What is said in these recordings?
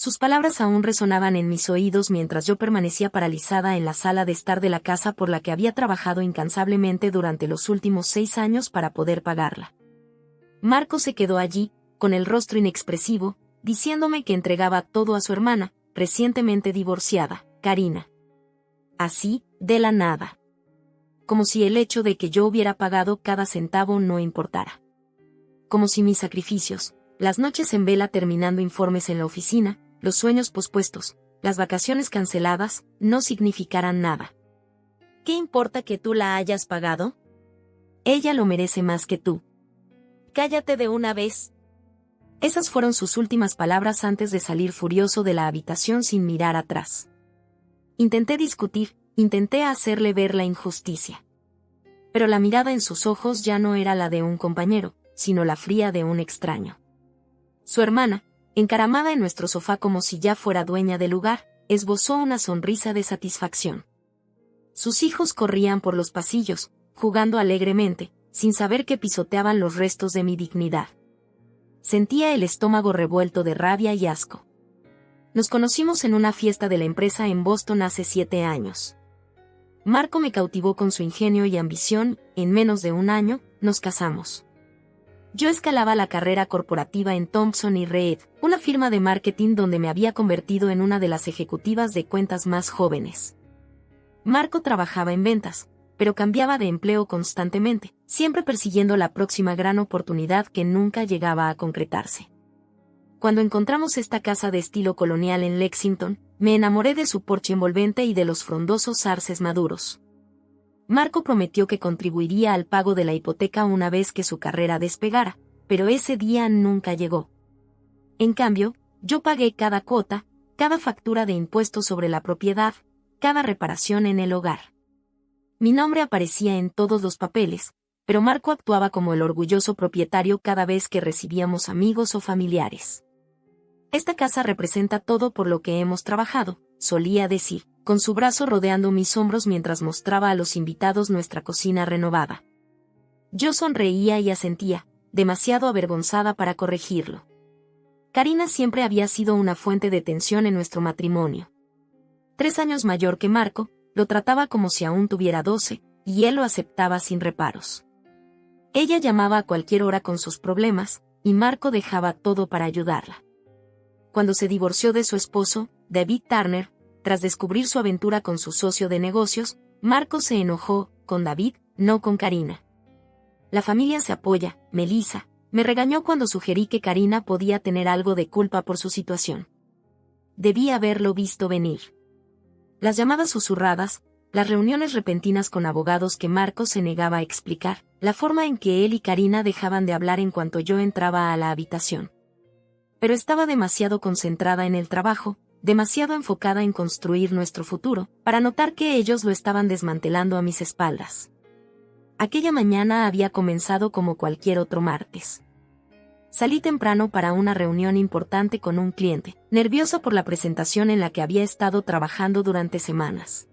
Sus palabras aún resonaban en mis oídos mientras yo permanecía paralizada en la sala de estar de la casa por la que había trabajado incansablemente durante los últimos 6 años para poder pagarla. Marco se quedó allí, con el rostro inexpresivo, diciéndome que entregaba todo a su hermana, recientemente divorciada, Karina. Así, de la nada. Como si el hecho de que yo hubiera pagado cada centavo no importara. Como si mis sacrificios, las noches en vela terminando informes en la oficina, los sueños pospuestos, las vacaciones canceladas, no significaran nada. ¿Qué importa que tú la hayas pagado? Ella lo merece más que tú. Cállate de una vez. Esas fueron sus últimas palabras antes de salir furioso de la habitación sin mirar atrás. Intenté discutir, intenté hacerle ver la injusticia. Pero la mirada en sus ojos ya no era la de un compañero, sino la fría de un extraño. Su hermana, encaramada en nuestro sofá como si ya fuera dueña del lugar, esbozó una sonrisa de satisfacción. Sus hijos corrían por los pasillos, jugando alegremente, sin saber que pisoteaban los restos de mi dignidad. Sentía el estómago revuelto de rabia y asco. Nos conocimos en una fiesta de la empresa en Boston hace 7 años. Marco me cautivó con su ingenio y ambición, en menos de un año, nos casamos. Yo escalaba la carrera corporativa en Thompson y Reed, una firma de marketing donde me había convertido en una de las ejecutivas de cuentas más jóvenes. Marco trabajaba en ventas, pero cambiaba de empleo constantemente, siempre persiguiendo la próxima gran oportunidad que nunca llegaba a concretarse. Cuando encontramos esta casa de estilo colonial en Lexington, me enamoré de su porche envolvente y de los frondosos arces maduros. Marco prometió que contribuiría al pago de la hipoteca una vez que su carrera despegara, pero ese día nunca llegó. En cambio, yo pagué cada cuota, cada factura de impuestos sobre la propiedad, cada reparación en el hogar. Mi nombre aparecía en todos los papeles, pero Marco actuaba como el orgulloso propietario cada vez que recibíamos amigos o familiares. Esta casa representa todo por lo que hemos trabajado, solía decir, con su brazo rodeando mis hombros mientras mostraba a los invitados nuestra cocina renovada. Yo sonreía y asentía, demasiado avergonzada para corregirlo. Karina siempre había sido una fuente de tensión en nuestro matrimonio. 3 años mayor que Marco, lo trataba como si aún tuviera 12, y él lo aceptaba sin reparos. Ella llamaba a cualquier hora con sus problemas, y Marco dejaba todo para ayudarla. Cuando se divorció de su esposo, David Turner, tras descubrir su aventura con su socio de negocios, Marco se enojó con David, no con Karina. La familia se apoya, Melissa, me regañó cuando sugerí que Karina podía tener algo de culpa por su situación. Debí haberlo visto venir. Las llamadas susurradas, las reuniones repentinas con abogados que Marco se negaba a explicar, la forma en que él y Karina dejaban de hablar en cuanto yo entraba a la habitación. Pero estaba demasiado concentrada en el trabajo, demasiado enfocada en construir nuestro futuro, para notar que ellos lo estaban desmantelando a mis espaldas. Aquella mañana había comenzado como cualquier otro martes. Salí temprano para una reunión importante con un cliente, nerviosa por la presentación en la que había estado trabajando durante semanas.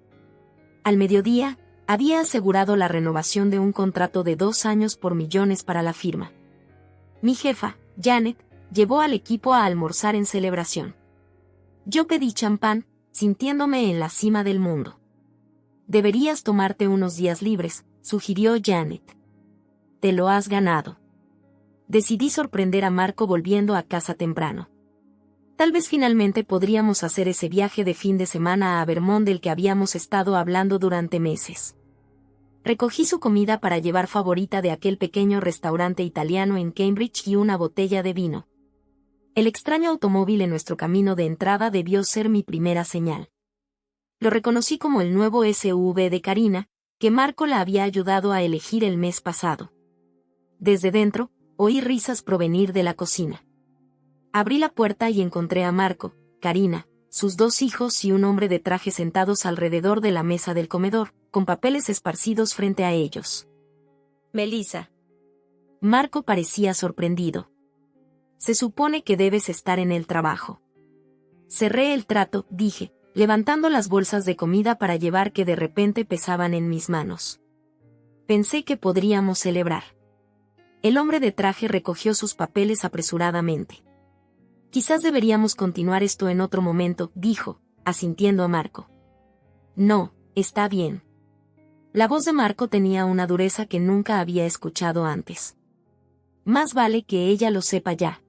Al mediodía, había asegurado la renovación de un contrato de 2 años por millones para la firma. Mi jefa, Janet, llevó al equipo a almorzar en celebración. Yo pedí champán, sintiéndome en la cima del mundo. Deberías tomarte unos días libres, sugirió Janet. Te lo has ganado. Decidí sorprender a Marco volviendo a casa temprano. Tal vez finalmente podríamos hacer ese viaje de fin de semana a Vermont del que habíamos estado hablando durante meses. Recogí su comida para llevar favorita de aquel pequeño restaurante italiano en Cambridge y una botella de vino. El extraño automóvil en nuestro camino de entrada debió ser mi primera señal. Lo reconocí como el nuevo SUV de Karina, que Marco la había ayudado a elegir el mes pasado. Desde dentro, oí risas provenir de la cocina. Abrí la puerta y encontré a Marco, Karina, sus 2 hijos y un hombre de traje sentados alrededor de la mesa del comedor, con papeles esparcidos frente a ellos. Melissa. Marco parecía sorprendido. Se supone que debes estar en el trabajo. Cerré el trato, dije, levantando las bolsas de comida para llevar que de repente pesaban en mis manos. Pensé que podríamos celebrar. El hombre de traje recogió sus papeles apresuradamente. Quizás deberíamos continuar esto en otro momento, dijo, asintiendo a Marco. No, está bien. La voz de Marco tenía una dureza que nunca había escuchado antes. Más vale que ella lo sepa ya.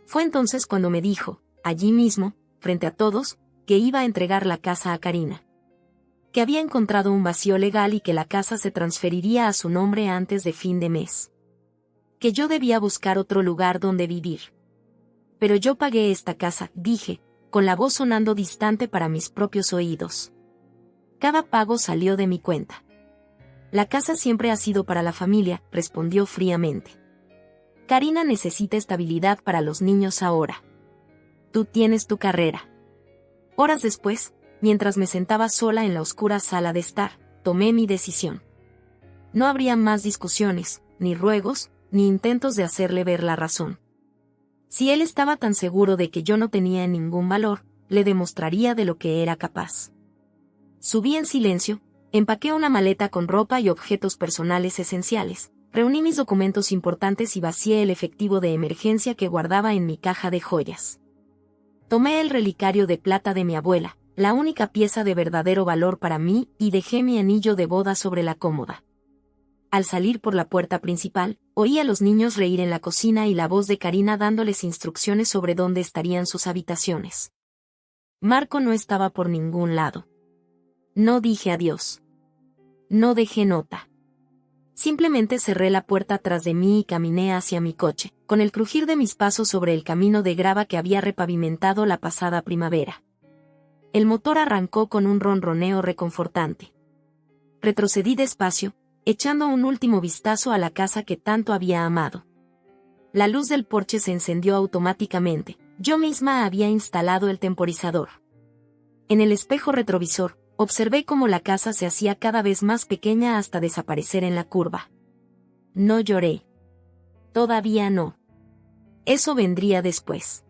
Fue entonces cuando me dijo, allí mismo, frente a todos, que iba a entregar la casa a Karina. Que había encontrado un vacío legal y que la casa se transferiría a su nombre antes de fin de mes. Que yo debía buscar otro lugar donde vivir. Pero yo pagué esta casa, dije, con la voz sonando distante para mis propios oídos. Cada pago salió de mi cuenta. La casa siempre ha sido para la familia, respondió fríamente. Karina necesita estabilidad para los niños ahora. Tú tienes tu carrera. Horas después, mientras me sentaba sola en la oscura sala de estar, tomé mi decisión. No habría más discusiones, ni ruegos, ni intentos de hacerle ver la razón. Si él estaba tan seguro de que yo no tenía ningún valor, le demostraría de lo que era capaz. Subí en silencio, empaqué una maleta con ropa y objetos personales esenciales, reuní mis documentos importantes y vacié el efectivo de emergencia que guardaba en mi caja de joyas. Tomé el relicario de plata de mi abuela, la única pieza de verdadero valor para mí, y dejé mi anillo de boda sobre la cómoda. Al salir por la puerta principal, oí a los niños reír en la cocina y la voz de Karina dándoles instrucciones sobre dónde estarían sus habitaciones. Marco no estaba por ningún lado. No dije adiós. No dejé nota. Simplemente cerré la puerta tras de mí y caminé hacia mi coche, con el crujir de mis pasos sobre el camino de grava que había repavimentado la pasada primavera. El motor arrancó con un ronroneo reconfortante. Retrocedí despacio, echando un último vistazo a la casa que tanto había amado. La luz del porche se encendió automáticamente, yo misma había instalado el temporizador. En el espejo retrovisor, observé cómo la casa se hacía cada vez más pequeña hasta desaparecer en la curva. No lloré. Todavía no. Eso vendría después.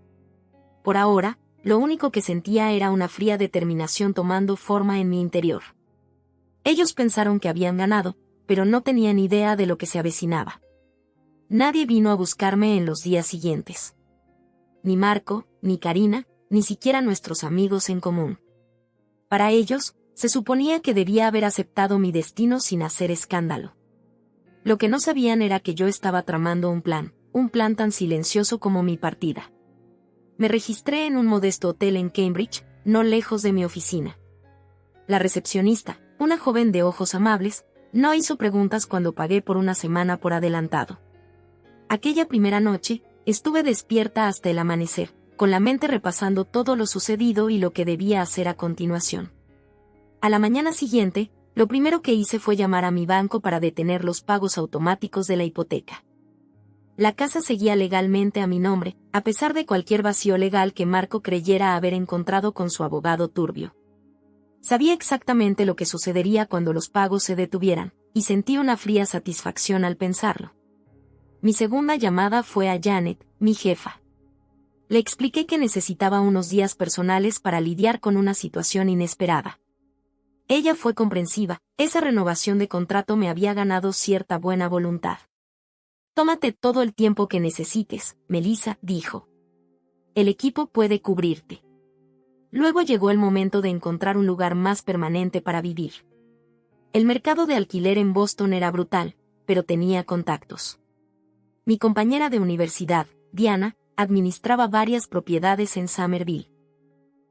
Por ahora, lo único que sentía era una fría determinación tomando forma en mi interior. Ellos pensaron que habían ganado, pero no tenían idea de lo que se avecinaba. Nadie vino a buscarme en los días siguientes. Ni Marco, ni Karina, ni siquiera nuestros amigos en común. Para ellos, se suponía que debía haber aceptado mi destino sin hacer escándalo. Lo que no sabían era que yo estaba tramando un plan tan silencioso como mi partida. Me registré en un modesto hotel en Cambridge, no lejos de mi oficina. La recepcionista, una joven de ojos amables, no hizo preguntas cuando pagué por una semana por adelantado. Aquella primera noche, estuve despierta hasta el amanecer, con la mente repasando todo lo sucedido y lo que debía hacer a continuación. A la mañana siguiente, lo primero que hice fue llamar a mi banco para detener los pagos automáticos de la hipoteca. La casa seguía legalmente a mi nombre, a pesar de cualquier vacío legal que Marco creyera haber encontrado con su abogado turbio. Sabía exactamente lo que sucedería cuando los pagos se detuvieran, y sentí una fría satisfacción al pensarlo. Mi segunda llamada fue a Janet, mi jefa. Le expliqué que necesitaba unos días personales para lidiar con una situación inesperada. Ella fue comprensiva, esa renovación de contrato me había ganado cierta buena voluntad. Tómate todo el tiempo que necesites, Melissa, dijo. El equipo puede cubrirte. Luego llegó el momento de encontrar un lugar más permanente para vivir. El mercado de alquiler en Boston era brutal, pero tenía contactos. Mi compañera de universidad, Diana, administraba varias propiedades en Somerville.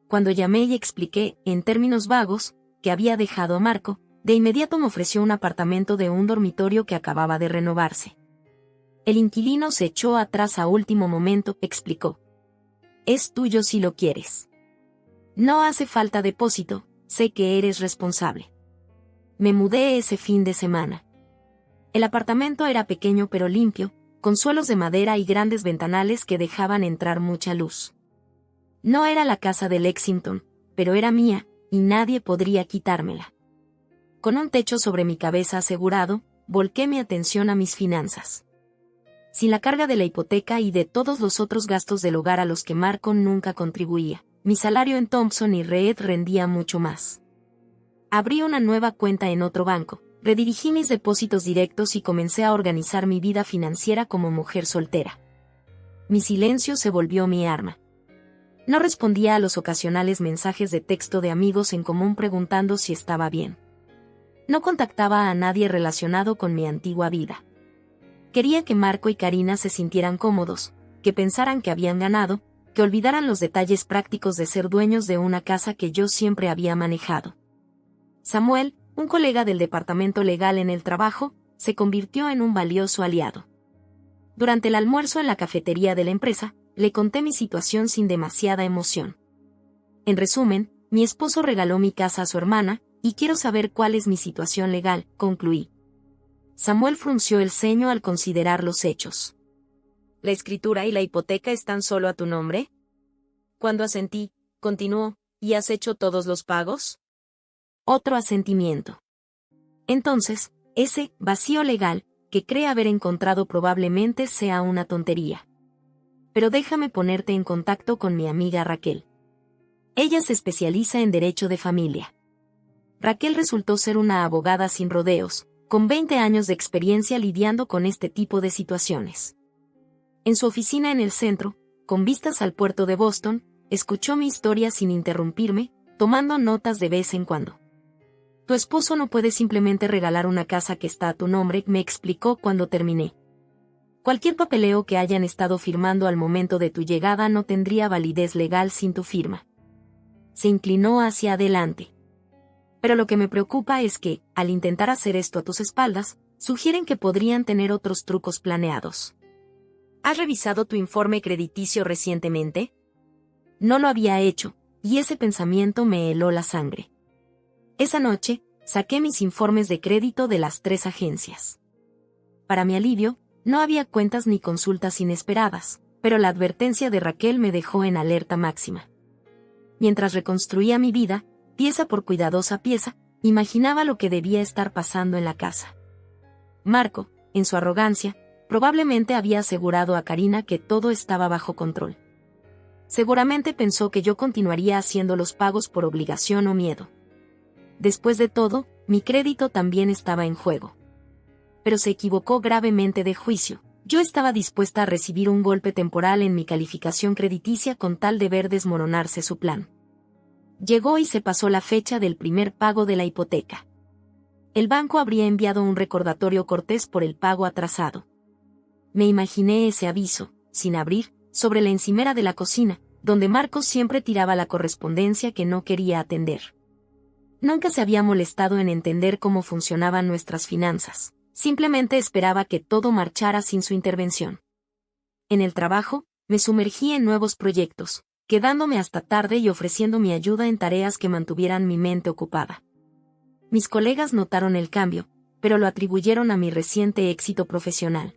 Cuando llamé y expliqué, en términos vagos, que había dejado a Marco, de inmediato me ofreció un apartamento de un dormitorio que acababa de renovarse. El inquilino se echó atrás a último momento, explicó. Es tuyo si lo quieres. No hace falta depósito, sé que eres responsable. Me mudé ese fin de semana. El apartamento era pequeño pero limpio, con suelos de madera y grandes ventanales que dejaban entrar mucha luz. No era la casa de Lexington, pero era mía, y nadie podría quitármela. Con un techo sobre mi cabeza asegurado, volqué mi atención a mis finanzas. Sin la carga de la hipoteca y de todos los otros gastos del hogar a los que Marco nunca contribuía, mi salario en Thompson y Reed rendía mucho más. Abrí una nueva cuenta en otro banco, redirigí mis depósitos directos y comencé a organizar mi vida financiera como mujer soltera. Mi silencio se volvió mi arma. No respondía a los ocasionales mensajes de texto de amigos en común preguntando si estaba bien. No contactaba a nadie relacionado con mi antigua vida. Quería que Marco y Karina se sintieran cómodos, que pensaran que habían ganado, que olvidaran los detalles prácticos de ser dueños de una casa que yo siempre había manejado. Samuel, un colega del departamento legal en el trabajo, se convirtió en un valioso aliado. Durante el almuerzo en la cafetería de la empresa, le conté mi situación sin demasiada emoción. En resumen, mi esposo regaló mi casa a su hermana, y quiero saber cuál es mi situación legal, concluí. Samuel frunció el ceño al considerar los hechos. ¿La escritura y la hipoteca están solo a tu nombre? Cuando asentí, continuó, ¿y has hecho todos los pagos? Otro asentimiento. Entonces, ese vacío legal, que cree haber encontrado probablemente sea una tontería. Pero déjame ponerte en contacto con mi amiga Raquel. Ella se especializa en derecho de familia. Raquel resultó ser una abogada sin rodeos, con 20 años de experiencia lidiando con este tipo de situaciones. En su oficina en el centro, con vistas al puerto de Boston, escuchó mi historia sin interrumpirme, tomando notas de vez en cuando. Tu esposo no puede simplemente regalar una casa que está a tu nombre, me explicó cuando terminé. Cualquier papeleo que hayan estado firmando al momento de tu llegada no tendría validez legal sin tu firma. Se inclinó hacia adelante. Pero lo que me preocupa es que, al intentar hacer esto a tus espaldas, sugieren que podrían tener otros trucos planeados. ¿Has revisado tu informe crediticio recientemente? No lo había hecho, y ese pensamiento me heló la sangre. Esa noche, saqué mis informes de crédito de las 3 agencias. Para mi alivio, no había cuentas ni consultas inesperadas, pero la advertencia de Raquel me dejó en alerta máxima. Mientras reconstruía mi vida, pieza por cuidadosa pieza, imaginaba lo que debía estar pasando en la casa. Marco, en su arrogancia, probablemente había asegurado a Karina que todo estaba bajo control. Seguramente pensó que yo continuaría haciendo los pagos por obligación o miedo. Después de todo, mi crédito también estaba en juego. Pero se equivocó gravemente de juicio. Yo estaba dispuesta a recibir un golpe temporal en mi calificación crediticia con tal de ver desmoronarse su plan. Llegó y se pasó la fecha del primer pago de la hipoteca. El banco habría enviado un recordatorio cortés por el pago atrasado. Me imaginé ese aviso, sin abrir, sobre la encimera de la cocina, donde Marcos siempre tiraba la correspondencia que no quería atender. Nunca se había molestado en entender cómo funcionaban nuestras finanzas, simplemente esperaba que todo marchara sin su intervención. En el trabajo, me sumergí en nuevos proyectos, quedándome hasta tarde y ofreciendo mi ayuda en tareas que mantuvieran mi mente ocupada. Mis colegas notaron el cambio, pero lo atribuyeron a mi reciente éxito profesional.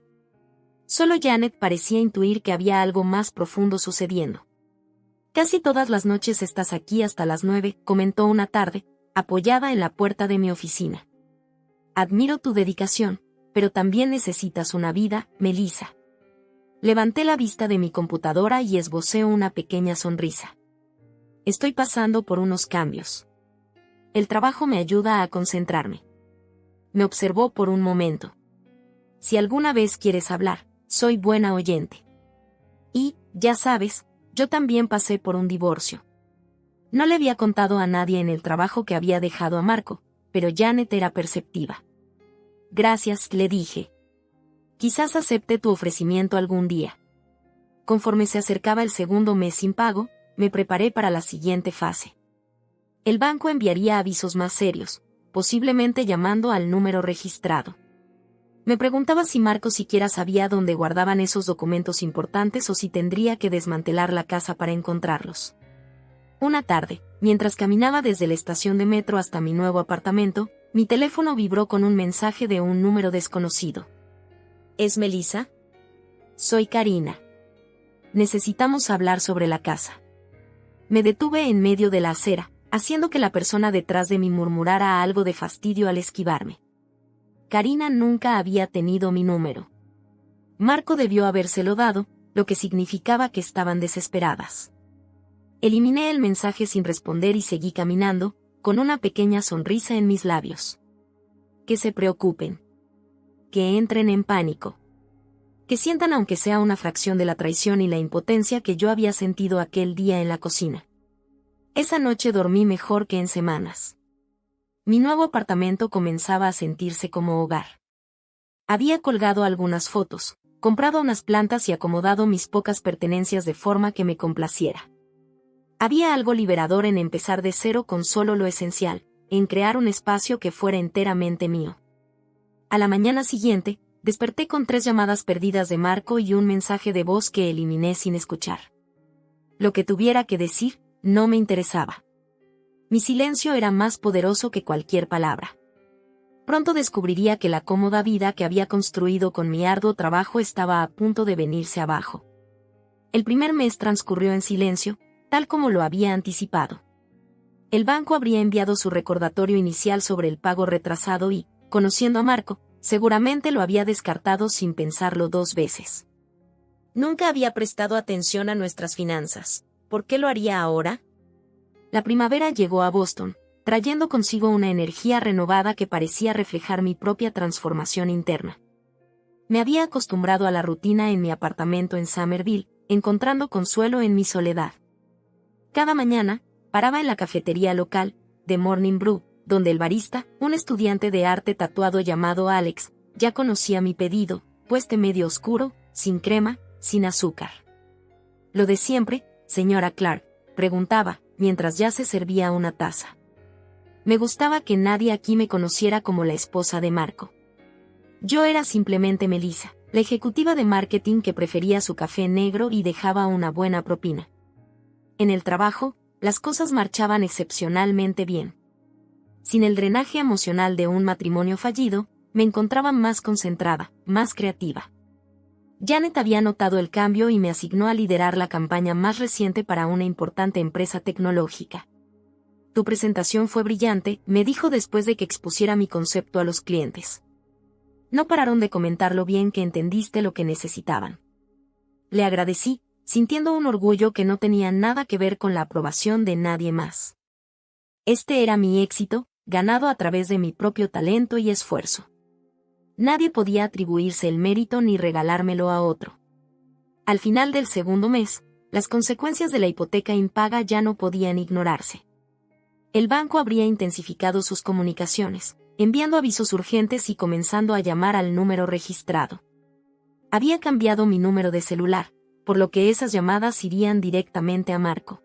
Solo Janet parecía intuir que había algo más profundo sucediendo. Casi todas las noches estás aquí hasta las 9, comentó una tarde, apoyada en la puerta de mi oficina. Admiro tu dedicación, pero también necesitas una vida, Melissa. Levanté la vista de mi computadora y esbocé una pequeña sonrisa. Estoy pasando por unos cambios. El trabajo me ayuda a concentrarme. Me observó por un momento. Si alguna vez quieres hablar, soy buena oyente. Y, ya sabes, yo también pasé por un divorcio. No le había contado a nadie en el trabajo que había dejado a Marco, pero Janet era perceptiva. Gracias, le dije. Quizás acepte tu ofrecimiento algún día. Conforme se acercaba el segundo mes sin pago, me preparé para la siguiente fase. El banco enviaría avisos más serios, posiblemente llamando al número registrado. Me preguntaba si Marco siquiera sabía dónde guardaban esos documentos importantes o si tendría que desmantelar la casa para encontrarlos. Una tarde, mientras caminaba desde la estación de metro hasta mi nuevo apartamento, mi teléfono vibró con un mensaje de un número desconocido. ¿Es Melissa? Soy Karina. Necesitamos hablar sobre la casa. Me detuve en medio de la acera, haciendo que la persona detrás de mí murmurara algo de fastidio al esquivarme. Karina nunca había tenido mi número. Marco debió habérselo dado, lo que significaba que estaban desesperadas. Eliminé el mensaje sin responder y seguí caminando, con una pequeña sonrisa en mis labios. Que se preocupen. Que entren en pánico. Que sientan aunque sea una fracción de la traición y la impotencia que yo había sentido aquel día en la cocina. Esa noche dormí mejor que en semanas. Mi nuevo apartamento comenzaba a sentirse como hogar. Había colgado algunas fotos, comprado unas plantas y acomodado mis pocas pertenencias de forma que me complaciera. Había algo liberador en empezar de cero con solo lo esencial, en crear un espacio que fuera enteramente mío. A la mañana siguiente, desperté con 3 llamadas perdidas de Marco y un mensaje de voz que eliminé sin escuchar. Lo que tuviera que decir, no me interesaba. Mi silencio era más poderoso que cualquier palabra. Pronto descubriría que la cómoda vida que había construido con mi arduo trabajo estaba a punto de venirse abajo. El primer mes transcurrió en silencio, tal como lo había anticipado. El banco habría enviado su recordatorio inicial sobre el pago retrasado y, conociendo a Marco, seguramente lo había descartado sin pensarlo 2 veces. Nunca había prestado atención a nuestras finanzas. ¿Por qué lo haría ahora? La primavera llegó a Boston, trayendo consigo una energía renovada que parecía reflejar mi propia transformación interna. Me había acostumbrado a la rutina en mi apartamento en Somerville, encontrando consuelo en mi soledad. Cada mañana, paraba en la cafetería local, The Morning Brew, donde el barista, un estudiante de arte tatuado llamado Alex, ya conocía mi pedido, pues té medio oscuro, sin crema, sin azúcar. Lo de siempre, señora Clark, preguntaba, mientras ya se servía una taza. Me gustaba que nadie aquí me conociera como la esposa de Marco. Yo era simplemente Melissa, la ejecutiva de marketing que prefería su café negro y dejaba una buena propina. En el trabajo, las cosas marchaban excepcionalmente bien. Sin el drenaje emocional de un matrimonio fallido, me encontraba más concentrada, más creativa. Janet había notado el cambio y me asignó a liderar la campaña más reciente para una importante empresa tecnológica. Tu presentación fue brillante, me dijo después de que expusiera mi concepto a los clientes. No pararon de comentar lo bien que entendiste lo que necesitaban. Le agradecí, sintiendo un orgullo que no tenía nada que ver con la aprobación de nadie más. Este era mi éxito, ganado a través de mi propio talento y esfuerzo. Nadie podía atribuirse el mérito ni regalármelo a otro. Al final del segundo mes, las consecuencias de la hipoteca impaga ya no podían ignorarse. El banco habría intensificado sus comunicaciones, enviando avisos urgentes y comenzando a llamar al número registrado. Había cambiado mi número de celular, por lo que esas llamadas irían directamente a Marco.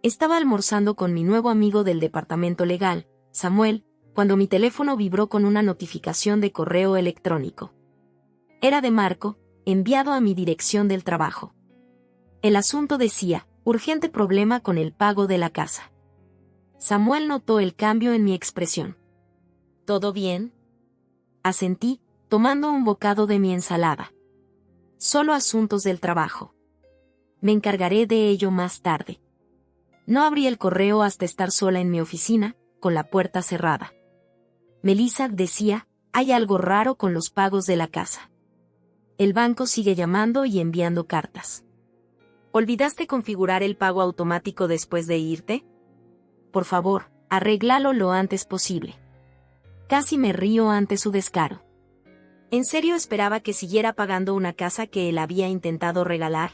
Estaba almorzando con mi nuevo amigo del departamento legal, Samuel, cuando mi teléfono vibró con una notificación de correo electrónico. Era de Marco, enviado a mi dirección del trabajo. El asunto decía, urgente problema con el pago de la casa. Samuel notó el cambio en mi expresión. ¿Todo bien? Asentí, tomando un bocado de mi ensalada. Solo asuntos del trabajo. Me encargaré de ello más tarde. No abrí el correo hasta estar sola en mi oficina, con la puerta cerrada. Melissa decía, hay algo raro con los pagos de la casa. El banco sigue llamando y enviando cartas. ¿Olvidaste configurar el pago automático después de irte? Por favor, arréglalo lo antes posible. Casi me río ante su descaro. ¿En serio esperaba que siguiera pagando una casa que él había intentado regalar?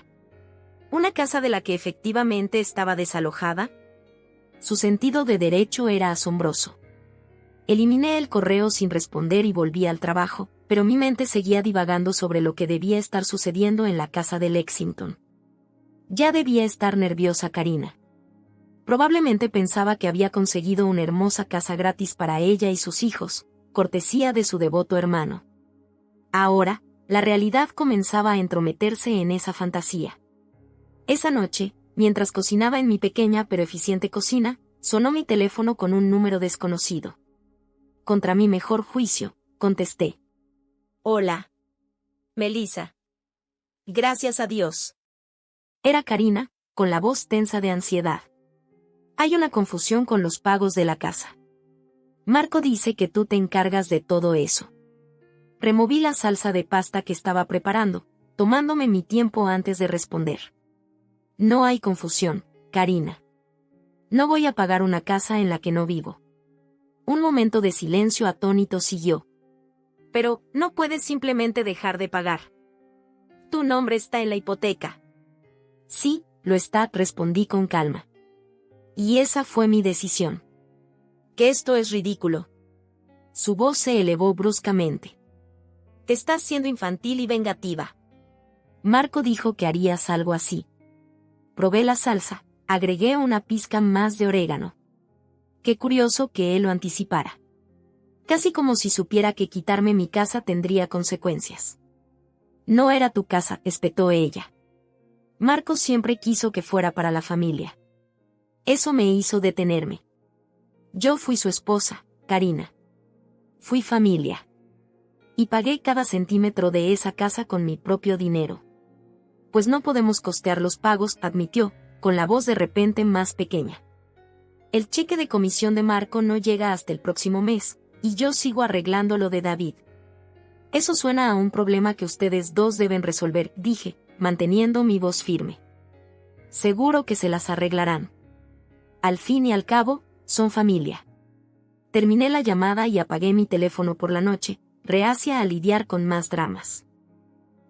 ¿Una casa de la que efectivamente estaba desalojada? Su sentido de derecho era asombroso. Eliminé el correo sin responder y volví al trabajo, pero mi mente seguía divagando sobre lo que debía estar sucediendo en la casa de Lexington. Ya debía estar nerviosa Karina. Probablemente pensaba que había conseguido una hermosa casa gratis para ella y sus hijos, cortesía de su devoto hermano. Ahora, la realidad comenzaba a entrometerse en esa fantasía. Esa noche, mientras cocinaba en mi pequeña pero eficiente cocina, sonó mi teléfono con un número desconocido. Contra mi mejor juicio, contesté. Hola. Melissa. Gracias a Dios. Era Karina, con la voz tensa de ansiedad. Hay una confusión con los pagos de la casa. Marco dice que tú te encargas de todo eso. Removí la salsa de pasta que estaba preparando, tomándome mi tiempo antes de responder. No hay confusión, Karina. No voy a pagar una casa en la que no vivo. Un momento de silencio atónito siguió. Pero, ¿no puedes simplemente dejar de pagar? Tu nombre está en la hipoteca. Sí, lo está, respondí con calma. Y esa fue mi decisión. Que esto es ridículo. Su voz se elevó bruscamente. Te estás siendo infantil y vengativa. Marco dijo que harías algo así. Probé la salsa, agregué una pizca más de orégano. Qué curioso que él lo anticipara. Casi como si supiera que quitarme mi casa tendría consecuencias. No era tu casa, espetó ella. Marco siempre quiso que fuera para la familia. Eso me hizo detenerme. Yo fui su esposa, Karina. Fui familia. Y pagué cada centímetro de esa casa con mi propio dinero. Pues no podemos costear los pagos, admitió, con la voz de repente más pequeña. El cheque de comisión de Marco no llega hasta el próximo mes, y yo sigo arreglando lo de David. Eso suena a un problema que ustedes dos deben resolver, dije, manteniendo mi voz firme. Seguro que se las arreglarán. Al fin y al cabo, son familia. Terminé la llamada y apagué mi teléfono por la noche, reacia a lidiar con más dramas.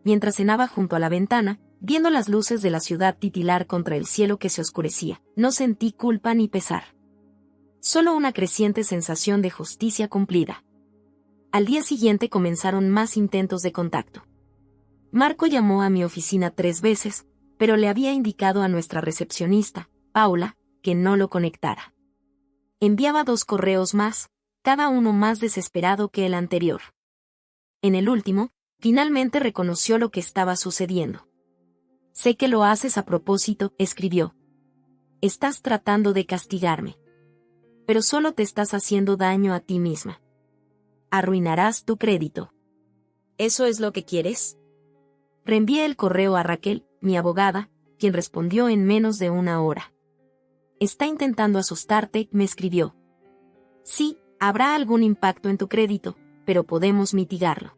Mientras cenaba junto a la ventana, viendo las luces de la ciudad titilar contra el cielo que se oscurecía, no sentí culpa ni pesar. Solo una creciente sensación de justicia cumplida. Al día siguiente comenzaron más intentos de contacto. Marco llamó a mi oficina 3 veces, pero le había indicado a nuestra recepcionista, Paula, que no lo conectara. Enviaba 2 correos más, cada uno más desesperado que el anterior. En el último, finalmente reconoció lo que estaba sucediendo. Sé que lo haces a propósito, escribió. Estás tratando de castigarme. Pero solo te estás haciendo daño a ti misma. Arruinarás tu crédito. ¿Eso es lo que quieres? Reenvié el correo a Raquel, mi abogada, quien respondió en menos de 1 hora. Está intentando asustarte, me escribió. Sí, habrá algún impacto en tu crédito, pero podemos mitigarlo.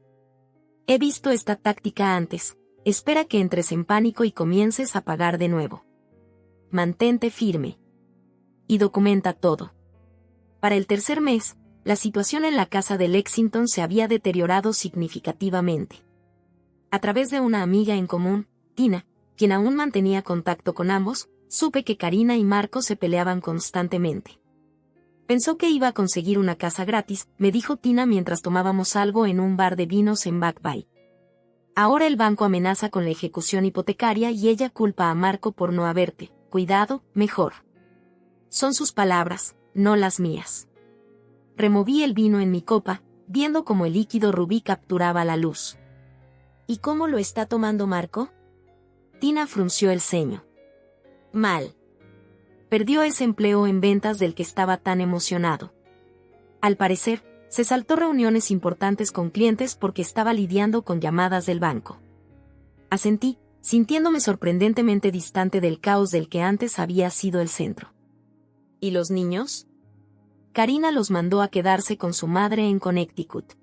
He visto esta táctica antes, espera que entres en pánico y comiences a pagar de nuevo. Mantente firme. Y documenta todo. Para el 3er mes, la situación en la casa de Lexington se había deteriorado significativamente. A través de una amiga en común, Tina, quien aún mantenía contacto con ambos, supe que Karina y Marco se peleaban constantemente. Pensó que iba a conseguir una casa gratis, me dijo Tina mientras tomábamos algo en un bar de vinos en Back Bay. Ahora el banco amenaza con la ejecución hipotecaria y ella culpa a Marco por no haberte cuidado mejor. Son sus palabras, no las mías. Removí el vino en mi copa, viendo cómo el líquido rubí capturaba la luz. ¿Y cómo lo está tomando Marco? Tina frunció el ceño. Mal. Perdió ese empleo en ventas del que estaba tan emocionado. Al parecer, se saltó reuniones importantes con clientes porque estaba lidiando con llamadas del banco. Asentí, sintiéndome sorprendentemente distante del caos del que antes había sido el centro. ¿Y los niños? Karina los mandó a quedarse con su madre en Connecticut.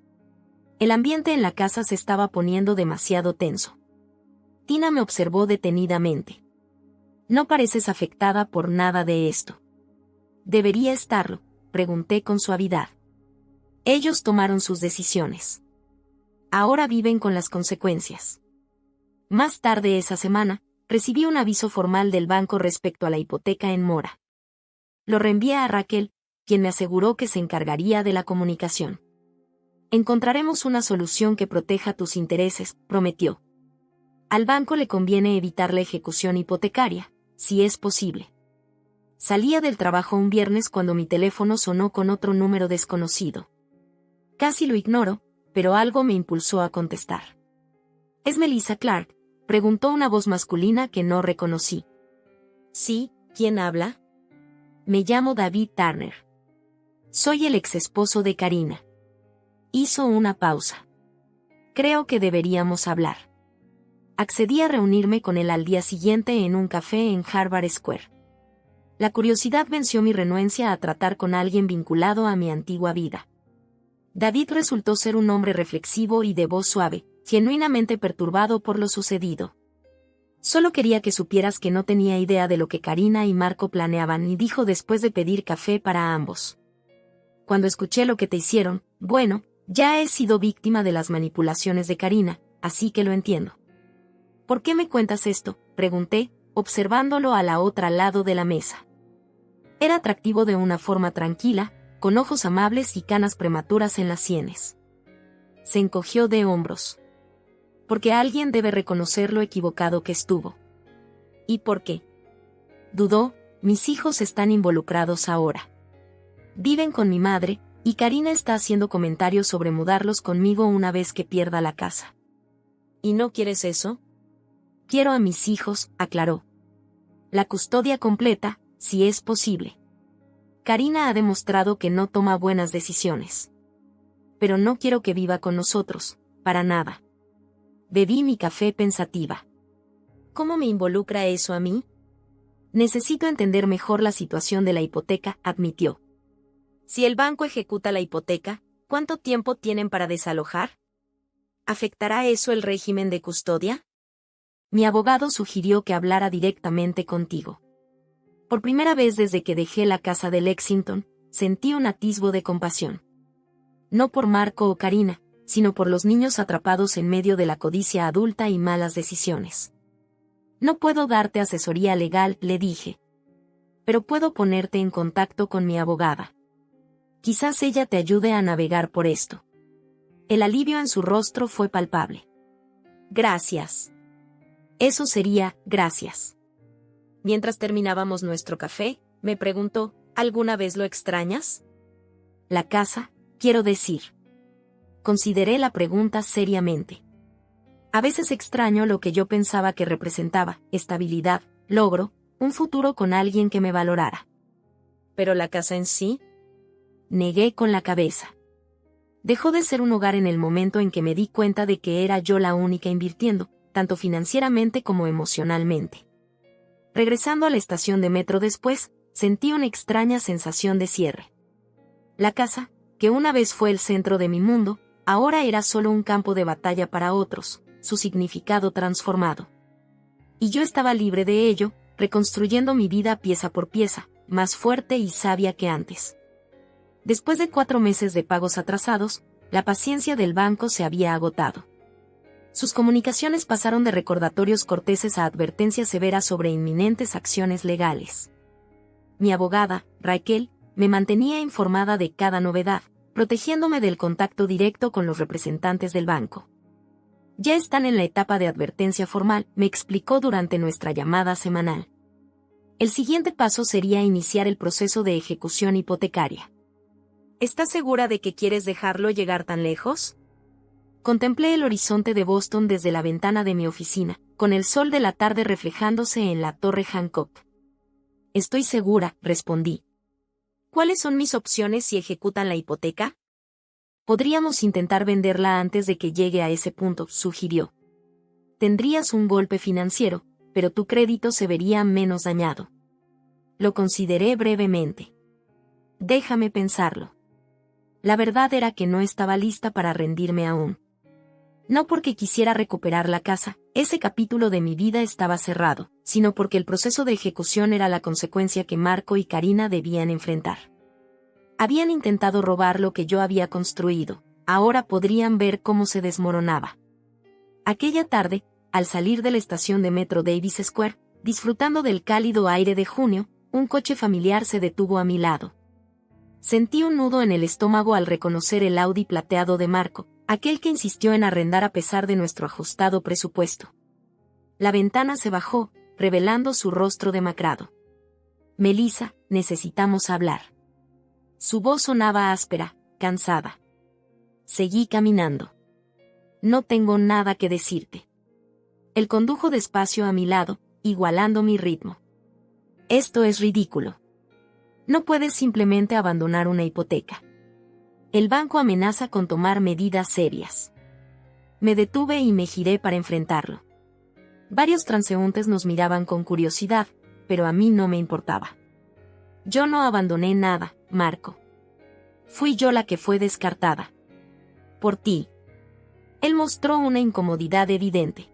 El ambiente en la casa se estaba poniendo demasiado tenso. Tina me observó detenidamente. No pareces afectada por nada de esto. ¿Debería estarlo?, pregunté con suavidad. Ellos tomaron sus decisiones. Ahora viven con las consecuencias. Más tarde esa semana, recibí un aviso formal del banco respecto a la hipoteca en mora. Lo reenvié a Raquel, quien me aseguró que se encargaría de la comunicación. Encontraremos una solución que proteja tus intereses, prometió. Al banco le conviene evitar la ejecución hipotecaria, si es posible. Salía del trabajo un viernes cuando mi teléfono sonó con otro número desconocido. Casi lo ignoro, pero algo me impulsó a contestar. ¿Es Melissa Clark?, preguntó una voz masculina que no reconocí. Sí, ¿quién habla? Me llamo David Turner. Soy el exesposo de Karina. Hizo una pausa. Creo que deberíamos hablar. Accedí a reunirme con él al día siguiente en un café en Harvard Square. La curiosidad venció mi renuencia a tratar con alguien vinculado a mi antigua vida. David resultó ser un hombre reflexivo y de voz suave, genuinamente perturbado por lo sucedido. Solo quería que supieras que no tenía idea de lo que Karina y Marco planeaban, y dijo después de pedir café para ambos. Cuando escuché lo que te hicieron, bueno, ya he sido víctima de las manipulaciones de Karina, así que lo entiendo. ¿Por qué me cuentas esto?, pregunté, observándolo a la otra lado de la mesa. Era atractivo de una forma tranquila, con ojos amables y canas prematuras en las sienes. Se encogió de hombros. Porque alguien debe reconocer lo equivocado que estuvo. ¿Y por qué? Dudó. Mis hijos están involucrados ahora. Viven con mi madre, y Karina está haciendo comentarios sobre mudarlos conmigo una vez que pierda la casa. ¿Y no quieres eso? Quiero a mis hijos, aclaró. La custodia completa, si es posible. Karina ha demostrado que no toma buenas decisiones. Pero no quiero que viva con nosotros, para nada. Bebí mi café pensativa. ¿Cómo me involucra eso a mí? Necesito entender mejor la situación de la hipoteca, admitió. Si el banco ejecuta la hipoteca, ¿cuánto tiempo tienen para desalojar? ¿Afectará eso el régimen de custodia? Mi abogado sugirió que hablara directamente contigo. Por primera vez desde que dejé la casa de Lexington, sentí un atisbo de compasión. No por Marco o Karina, sino por los niños atrapados en medio de la codicia adulta y malas decisiones. No puedo darte asesoría legal, le dije. Pero puedo ponerte en contacto con mi abogada. Quizás ella te ayude a navegar por esto. El alivio en su rostro fue palpable. Gracias. Eso sería, gracias. Mientras terminábamos nuestro café, me preguntó, ¿alguna vez lo extrañas? La casa, quiero decir. Consideré la pregunta seriamente. A veces extraño lo que yo pensaba que representaba, estabilidad, logro, un futuro con alguien que me valorara. ¿Pero la casa en sí? Negué con la cabeza. Dejó de ser un hogar en el momento en que me di cuenta de que era yo la única invirtiendo, tanto financieramente como emocionalmente. Regresando a la estación de metro después, sentí una extraña sensación de cierre. La casa, que una vez fue el centro de mi mundo, ahora era solo un campo de batalla para otros, su significado transformado. Y yo estaba libre de ello, reconstruyendo mi vida pieza por pieza, más fuerte y sabia que antes. Después de 4 meses de pagos atrasados, la paciencia del banco se había agotado. Sus comunicaciones pasaron de recordatorios corteses a advertencias severas sobre inminentes acciones legales. Mi abogada, Raquel, me mantenía informada de cada novedad, protegiéndome del contacto directo con los representantes del banco. Ya están en la etapa de advertencia formal, me explicó durante nuestra llamada semanal. El siguiente paso sería iniciar el proceso de ejecución hipotecaria. ¿Estás segura de que quieres dejarlo llegar tan lejos? Contemplé el horizonte de Boston desde la ventana de mi oficina, con el sol de la tarde reflejándose en la Torre Hancock. Estoy segura, respondí. ¿Cuáles son mis opciones si ejecutan la hipoteca? Podríamos intentar venderla antes de que llegue a ese punto, sugirió. Tendrías un golpe financiero, pero tu crédito se vería menos dañado. Lo consideré brevemente. Déjame pensarlo. La verdad era que no estaba lista para rendirme aún. No porque quisiera recuperar la casa, ese capítulo de mi vida estaba cerrado, sino porque el proceso de ejecución era la consecuencia que Marco y Karina debían enfrentar. Habían intentado robar lo que yo había construido, ahora podrían ver cómo se desmoronaba. Aquella tarde, al salir de la estación de metro Davis Square, disfrutando del cálido aire de junio, un coche familiar se detuvo a mi lado. Sentí un nudo en el estómago al reconocer el Audi plateado de Marco, aquel que insistió en arrendar a pesar de nuestro ajustado presupuesto. La ventana se bajó, revelando su rostro demacrado. Melissa, necesitamos hablar. Su voz sonaba áspera, cansada. Seguí caminando. No tengo nada que decirte. Él condujo despacio a mi lado, igualando mi ritmo. Esto es ridículo. No puedes simplemente abandonar una hipoteca. El banco amenaza con tomar medidas serias. Me detuve y me giré para enfrentarlo. Varios transeúntes nos miraban con curiosidad, pero a mí no me importaba. Yo no abandoné nada, Marco. Fui yo la que fue descartada. Por ti. Él mostró una incomodidad evidente.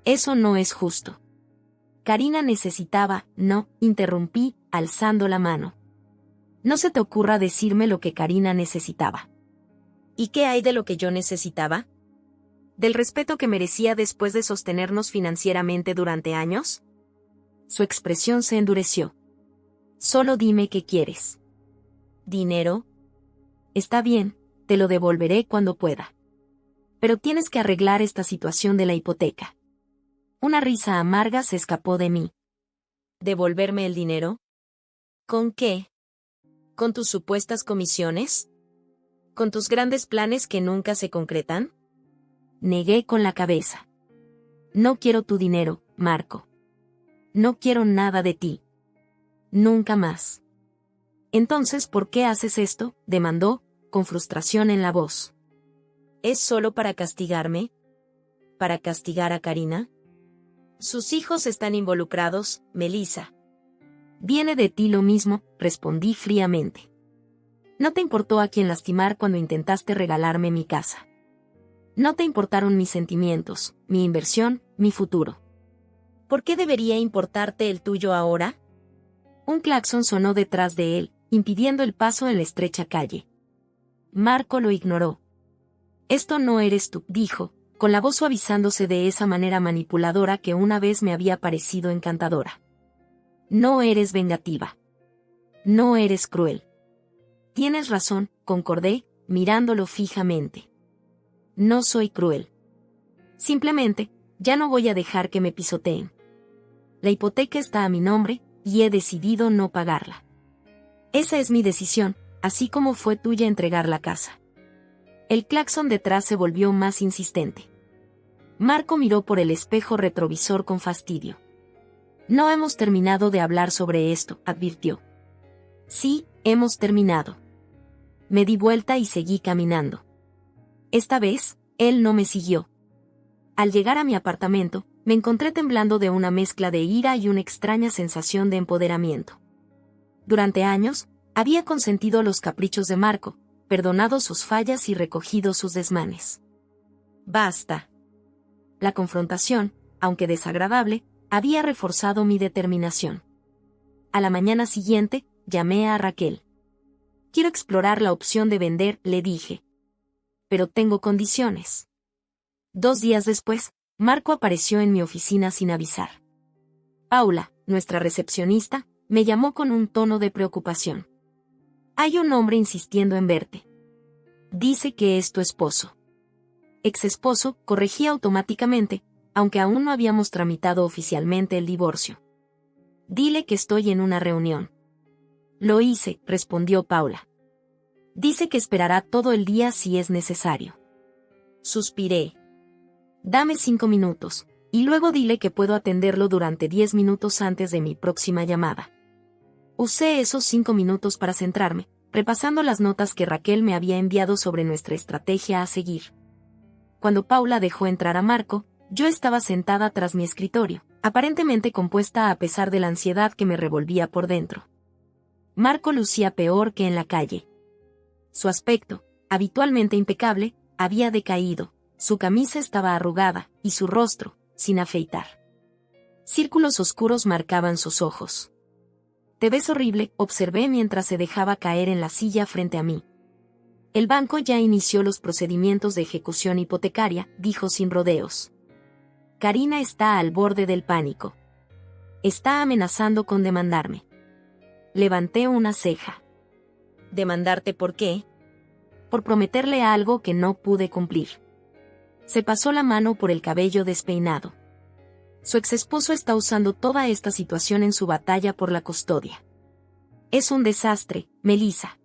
Eso no es justo. Karina necesitaba, no, interrumpí, alzando la mano. No se te ocurra decirme lo que Karina necesitaba. ¿Y qué hay de lo que yo necesitaba? ¿Del respeto que merecía después de sostenernos financieramente durante años? Su expresión se endureció. Solo dime qué quieres. ¿Dinero? Está bien, te lo devolveré cuando pueda. Pero tienes que arreglar esta situación de la hipoteca. Una risa amarga se escapó de mí. ¿Devolverme el dinero? ¿Con qué? ¿Con tus supuestas comisiones? ¿Con tus grandes planes que nunca se concretan? Negué con la cabeza. No quiero tu dinero, Marco. No quiero nada de ti. Nunca más. Entonces, ¿por qué haces esto?, demandó, con frustración en la voz. ¿Es solo para castigarme? ¿Para castigar a Karina? Sus hijos están involucrados, Melissa. Viene de ti lo mismo, respondí fríamente. No te importó a quién lastimar cuando intentaste regalarme mi casa. No te importaron mis sentimientos, mi inversión, mi futuro. ¿Por qué debería importarte el tuyo ahora? Un claxon sonó detrás de él, impidiendo el paso en la estrecha calle. Marco lo ignoró. Esto no eres tú, dijo, con la voz suavizándose de esa manera manipuladora que una vez me había parecido encantadora. No eres vengativa. No eres cruel. Tienes razón, concordé, mirándolo fijamente. No soy cruel. Simplemente, ya no voy a dejar que me pisoteen. La hipoteca está a mi nombre, y he decidido no pagarla. Esa es mi decisión, así como fue tuya entregar la casa. El claxon detrás se volvió más insistente. Marco miró por el espejo retrovisor con fastidio. No hemos terminado de hablar sobre esto, advirtió. Sí, hemos terminado. Me di vuelta y seguí caminando. Esta vez, él no me siguió. Al llegar a mi apartamento, me encontré temblando de una mezcla de ira y una extraña sensación de empoderamiento. Durante años, había consentido los caprichos de Marco, perdonado sus fallas y recogido sus desmanes. Basta. La confrontación, aunque desagradable, había reforzado mi determinación. A la mañana siguiente, llamé a Raquel. Quiero explorar la opción de vender, le dije. Pero tengo condiciones. 2 días después, Marco apareció en mi oficina sin avisar. Paula, nuestra recepcionista, me llamó con un tono de preocupación. Hay un hombre insistiendo en verte. Dice que es tu esposo. Ex esposo, corregí automáticamente, aunque aún no habíamos tramitado oficialmente el divorcio. Dile que estoy en una reunión. Lo hice, respondió Paula. Dice que esperará todo el día si es necesario. Suspiré. Dame 5 minutos, y luego dile que puedo atenderlo durante 10 minutos antes de mi próxima llamada. Usé esos 5 minutos para centrarme, repasando las notas que Raquel me había enviado sobre nuestra estrategia a seguir. Cuando Paula dejó entrar a Marco, yo estaba sentada tras mi escritorio, aparentemente compuesta a pesar de la ansiedad que me revolvía por dentro. Marco lucía peor que en la calle. Su aspecto, habitualmente impecable, había decaído, su camisa estaba arrugada, y su rostro, sin afeitar. Círculos oscuros marcaban sus ojos. Te ves horrible, observé mientras se dejaba caer en la silla frente a mí. El banco ya inició los procedimientos de ejecución hipotecaria, dijo sin rodeos. Karina está al borde del pánico. Está amenazando con demandarme. Levanté una ceja. ¿Demandarte por qué? Por prometerle algo que no pude cumplir. Se pasó la mano por el cabello despeinado. Su exesposo está usando toda esta situación en su batalla por la custodia. Es un desastre, Melissa.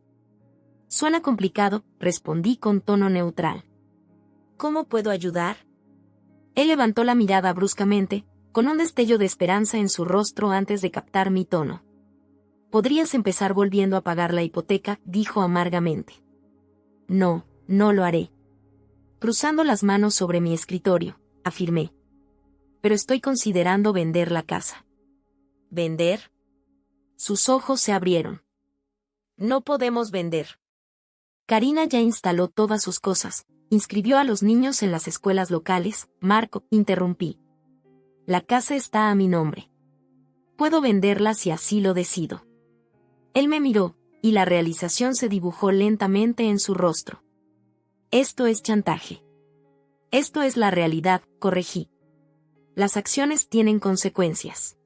Suena complicado, respondí con tono neutral. ¿Cómo puedo ayudar? Él levantó la mirada bruscamente, con un destello de esperanza en su rostro antes de captar mi tono. Podrías empezar volviendo a pagar la hipoteca, dijo amargamente. No, no lo haré. Cruzando las manos sobre mi escritorio, afirmé. Pero estoy considerando vender la casa. ¿Vender? Sus ojos se abrieron. No podemos vender. Karina ya instaló todas sus cosas, inscribió a los niños en las escuelas locales, Marco, interrumpí. La casa está a mi nombre. Puedo venderla si así lo decido. Él me miró, y la realización se dibujó lentamente en su rostro. Esto es chantaje. Esto es la realidad, corregí. Las acciones tienen consecuencias.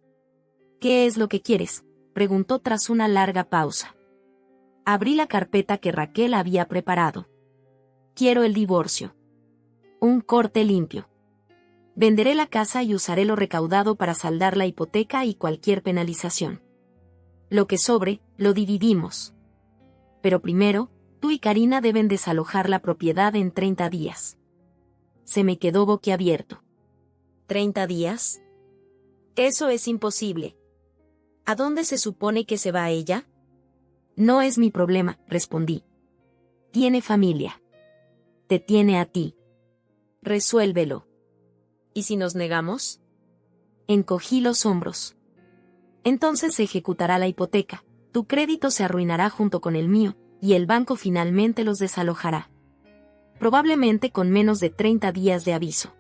¿Qué es lo que quieres?, preguntó tras una larga pausa. Abrí la carpeta que Raquel había preparado. Quiero el divorcio. Un corte limpio. Venderé la casa y usaré lo recaudado para saldar la hipoteca y cualquier penalización. Lo que sobre, lo dividimos. Pero primero, tú y Karina deben desalojar la propiedad en 30 días. Se me quedó boquiabierto. ¿30 días? Eso es imposible. ¿A dónde se supone que se va ella? No es mi problema, respondí. Tiene familia. Te tiene a ti. Resuélvelo. ¿Y si nos negamos? Encogí los hombros. Entonces se ejecutará la hipoteca, tu crédito se arruinará junto con el mío, y el banco finalmente los desalojará. Probablemente con menos de 30 días de aviso.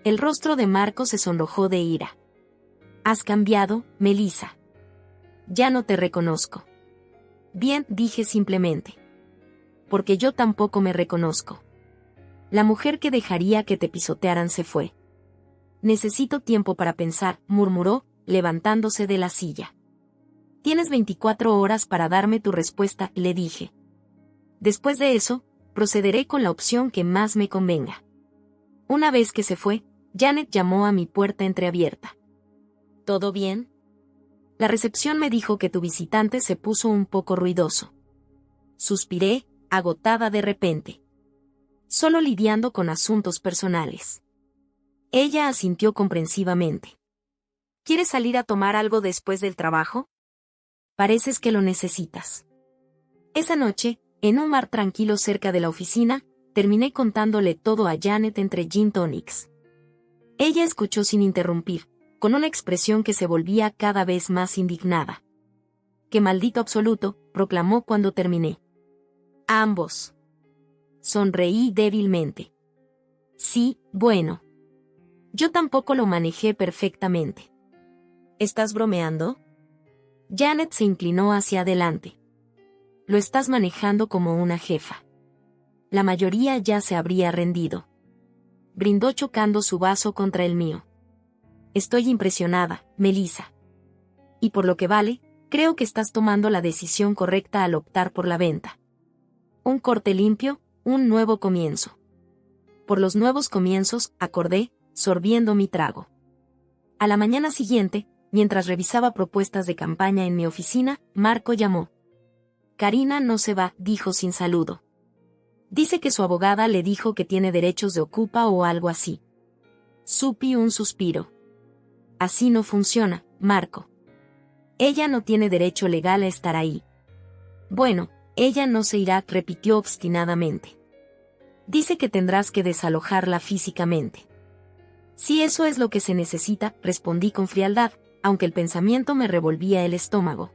El rostro de Marco se sonrojó de ira. Has cambiado, Melissa. Ya no te reconozco. Bien, dije simplemente. Porque yo tampoco me reconozco. La mujer que dejaría que te pisotearan se fue. Necesito tiempo para pensar, murmuró, levantándose de la silla. Tienes 24 horas para darme tu respuesta, le dije. Después de eso, procederé con la opción que más me convenga. Una vez que se fue, Janet llamó a mi puerta entreabierta. ¿Todo bien? La recepción me dijo que tu visitante se puso un poco ruidoso. Suspiré, agotada de repente. Solo lidiando con asuntos personales. Ella asintió comprensivamente. ¿Quieres salir a tomar algo después del trabajo? Pareces que lo necesitas. Esa noche, en un bar tranquilo cerca de la oficina, terminé contándole todo a Janet entre gin tonics. Ella escuchó sin interrumpir, con una expresión que se volvía cada vez más indignada. ¡Qué maldito absoluto!, proclamó cuando terminé. A ambos. Sonreí débilmente. Sí, bueno. Yo tampoco lo manejé perfectamente. ¿Estás bromeando? Janet se inclinó hacia adelante. Lo estás manejando como una jefa. La mayoría ya se habría rendido. Brindó chocando su vaso contra el mío. Estoy impresionada, Melissa. Y por lo que vale, creo que estás tomando la decisión correcta al optar por la venta. Un corte limpio, un nuevo comienzo. Por los nuevos comienzos, acordé, sorbiendo mi trago. A la mañana siguiente, mientras revisaba propuestas de campaña en mi oficina, Marco llamó. Karina no se va, dijo sin saludo. Dice que su abogada le dijo que tiene derechos de ocupa o algo así. Supí un suspiro. Así no funciona, Marco. Ella no tiene derecho legal a estar ahí. Bueno, ella no se irá, repitió obstinadamente. Dice que tendrás que desalojarla físicamente. Si eso es lo que se necesita, respondí con frialdad, aunque el pensamiento me revolvía el estómago.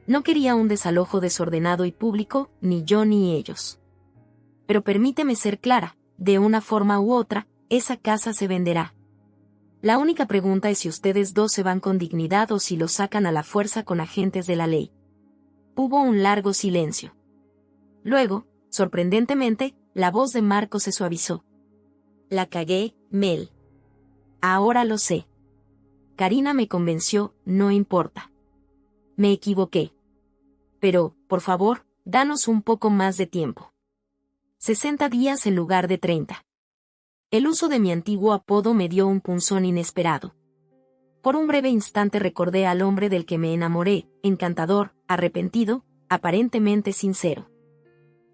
No quería un desalojo desordenado y público, ni yo ni ellos. Pero permíteme ser clara, de una forma u otra, esa casa se venderá. La única pregunta es si ustedes dos se van con dignidad o si lo sacan a la fuerza con agentes de la ley. Hubo un largo silencio. Luego, sorprendentemente, la voz de Marco se suavizó. La cagué, Mel. Ahora lo sé. Karina me convenció, no importa. Me equivoqué. Pero, por favor, danos un poco más de tiempo. 60 días en lugar de 30. El uso de mi antiguo apodo me dio un punzón inesperado. Por un breve instante recordé al hombre del que me enamoré, encantador, arrepentido, aparentemente sincero.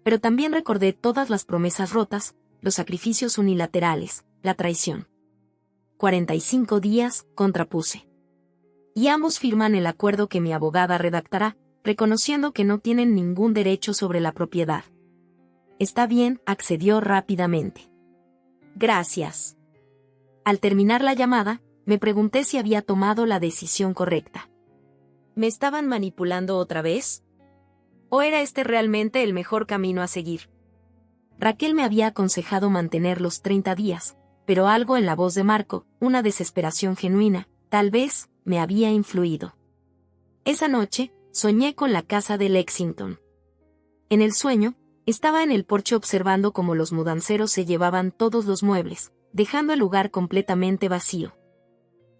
Pero también recordé todas las promesas rotas, los sacrificios unilaterales, la traición. 45 días, contrapuse. Y ambos firman el acuerdo que mi abogada redactará, reconociendo que no tienen ningún derecho sobre la propiedad. Está bien, accedió rápidamente. Gracias. Al terminar la llamada, me pregunté si había tomado la decisión correcta. ¿Me estaban manipulando otra vez? ¿O era este realmente el mejor camino a seguir? Raquel me había aconsejado mantener los 30 días, pero algo en la voz de Marco, una desesperación genuina, tal vez, me había influido. Esa noche, soñé con la casa de Lexington. En el sueño, Estaba en el porche observando cómo los mudanceros se llevaban todos los muebles, dejando el lugar completamente vacío.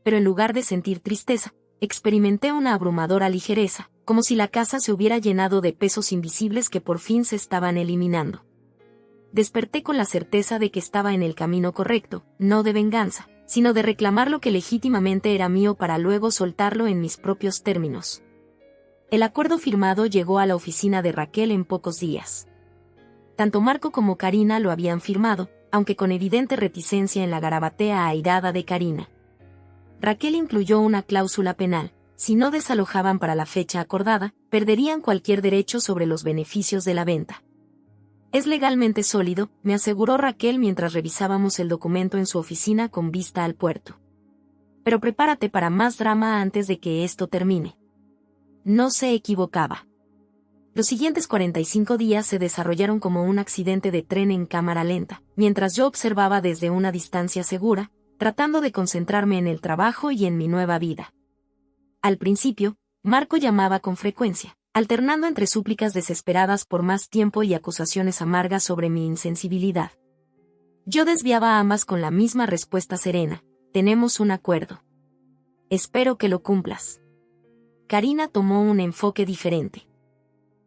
Pero en lugar de sentir tristeza, experimenté una abrumadora ligereza, como si la casa se hubiera llenado de pesos invisibles que por fin se estaban eliminando. Desperté con la certeza de que estaba en el camino correcto, no de venganza, sino de reclamar lo que legítimamente era mío para luego soltarlo en mis propios términos. El acuerdo firmado llegó a la oficina de Raquel en pocos días. Tanto Marco como Karina lo habían firmado, aunque con evidente reticencia en la garabatea airada de Karina. Raquel incluyó una cláusula penal: si no desalojaban para la fecha acordada, perderían cualquier derecho sobre los beneficios de la venta. Es legalmente sólido, me aseguró Raquel mientras revisábamos el documento en su oficina con vista al puerto. Pero prepárate para más drama antes de que esto termine. No se equivocaba. Los siguientes 45 días se desarrollaron como un accidente de tren en cámara lenta, mientras yo observaba desde una distancia segura, tratando de concentrarme en el trabajo y en mi nueva vida. Al principio, Marco llamaba con frecuencia, alternando entre súplicas desesperadas por más tiempo y acusaciones amargas sobre mi insensibilidad. Yo desviaba a ambas con la misma respuesta serena: tenemos un acuerdo. Espero que lo cumplas. Karina tomó un enfoque diferente.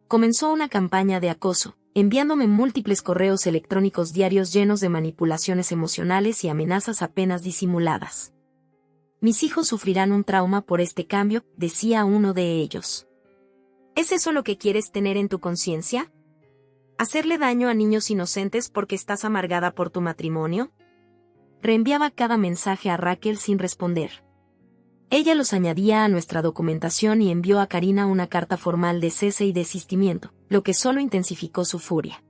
Comenzó una campaña de acoso, enviándome múltiples correos electrónicos diarios llenos de manipulaciones emocionales y amenazas apenas disimuladas. Mis hijos sufrirán un trauma por este cambio, decía uno de ellos. ¿Es eso lo que quieres tener en tu conciencia? ¿Hacerle daño a niños inocentes porque estás amargada por tu matrimonio? Reenviaba cada mensaje a Raquel sin responder. Ella los añadía a nuestra documentación y envió a Karina una carta formal de cese y desistimiento, lo que solo intensificó su furia.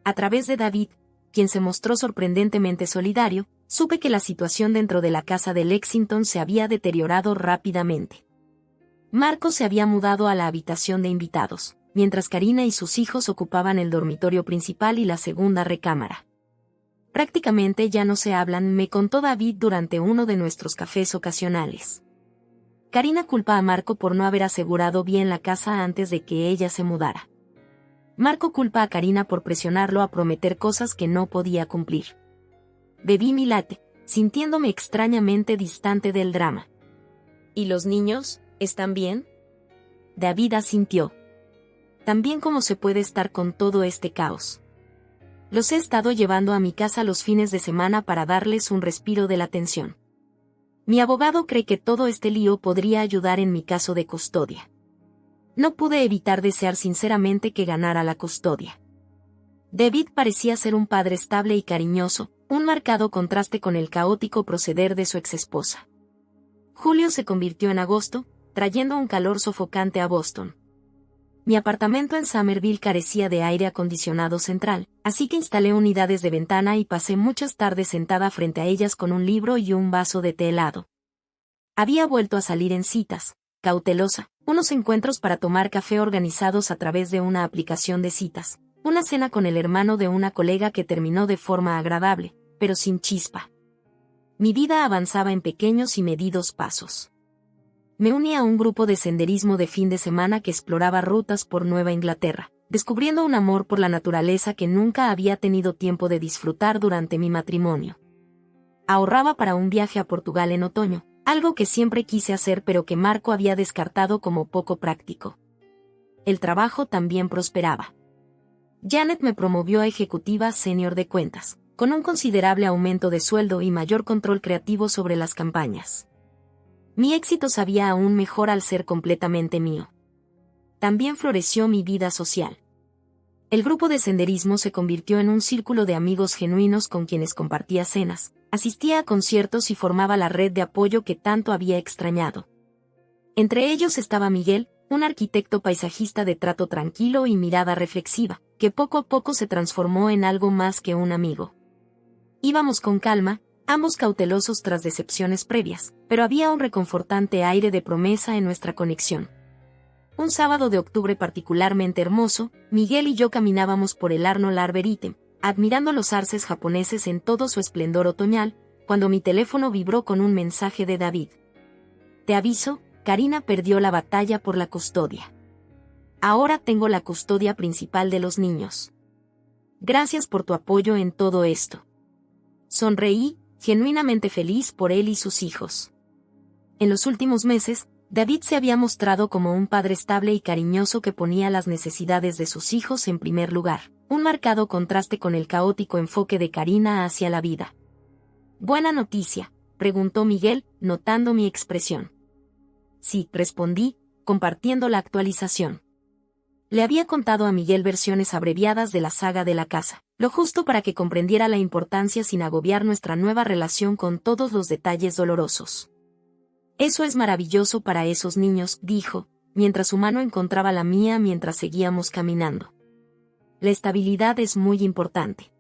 A través de David, quien se mostró sorprendentemente solidario, supe que la situación dentro de la casa de Lexington se había deteriorado rápidamente. Marco se había mudado a la habitación de invitados, mientras Karina y sus hijos ocupaban el dormitorio principal y la segunda recámara. Prácticamente ya no se hablan, me contó David durante uno de nuestros cafés ocasionales. Karina culpa a Marco por no haber asegurado bien la casa antes de que ella se mudara. Marco culpa a Karina por presionarlo a prometer cosas que no podía cumplir. Bebí mi latte, sintiéndome extrañamente distante del drama. ¿Y los niños, están bien? David asintió. También cómo se puede estar con todo este caos. Los he estado llevando a mi casa los fines de semana para darles un respiro de la tensión. Mi abogado cree que todo este lío podría ayudar en mi caso de custodia. No pude evitar desear sinceramente que ganara la custodia. David parecía ser un padre estable y cariñoso, un marcado contraste con el caótico proceder de su exesposa. Julio se convirtió en agosto, trayendo un calor sofocante a Boston. Mi apartamento en Somerville carecía de aire acondicionado central, así que instalé unidades de ventana y pasé muchas tardes sentada frente a ellas con un libro y un vaso de té helado. Había vuelto a salir en citas, cautelosa, unos encuentros para tomar café organizados a través de una aplicación de citas, una cena con el hermano de una colega que terminó de forma agradable, pero sin chispa. Mi vida avanzaba en pequeños y medidos pasos. Me uní a un grupo de senderismo de fin de semana que exploraba rutas por Nueva Inglaterra, descubriendo un amor por la naturaleza que nunca había tenido tiempo de disfrutar durante mi matrimonio. Ahorraba para un viaje a Portugal en otoño, algo que siempre quise hacer pero que Marco había descartado como poco práctico. El trabajo también prosperaba. Janet me promovió a ejecutiva senior de cuentas, con un considerable aumento de sueldo y mayor control creativo sobre las campañas. Mi éxito sabía aún mejor al ser completamente mío. También floreció mi vida social. El grupo de senderismo se convirtió en un círculo de amigos genuinos con quienes compartía cenas, asistía a conciertos y formaba la red de apoyo que tanto había extrañado. Entre ellos estaba Miguel, un arquitecto paisajista de trato tranquilo y mirada reflexiva, que poco a poco se transformó en algo más que un amigo. Íbamos con calma, ambos cautelosos tras decepciones previas, pero había un reconfortante aire de promesa en nuestra conexión. Un sábado de octubre particularmente hermoso, Miguel y yo caminábamos por el Arnold Arboretum, admirando los arces japoneses en todo su esplendor otoñal, cuando mi teléfono vibró con un mensaje de David. Te aviso, Karina perdió la batalla por la custodia. Ahora tengo la custodia principal de los niños. Gracias por tu apoyo en todo esto. Sonreí, genuinamente feliz por él y sus hijos. En los últimos meses, David se había mostrado como un padre estable y cariñoso que ponía las necesidades de sus hijos en primer lugar, un marcado contraste con el caótico enfoque de Karina hacia la vida. «¿Buena noticia?», preguntó Miguel, notando mi expresión. «Sí», respondí, compartiendo la actualización. Le había contado a Miguel versiones abreviadas de la saga de la casa, lo justo para que comprendiera la importancia sin agobiar nuestra nueva relación con todos los detalles dolorosos. «Eso es maravilloso para esos niños», dijo, mientras su mano encontraba la mía mientras seguíamos caminando. «La estabilidad es muy importante».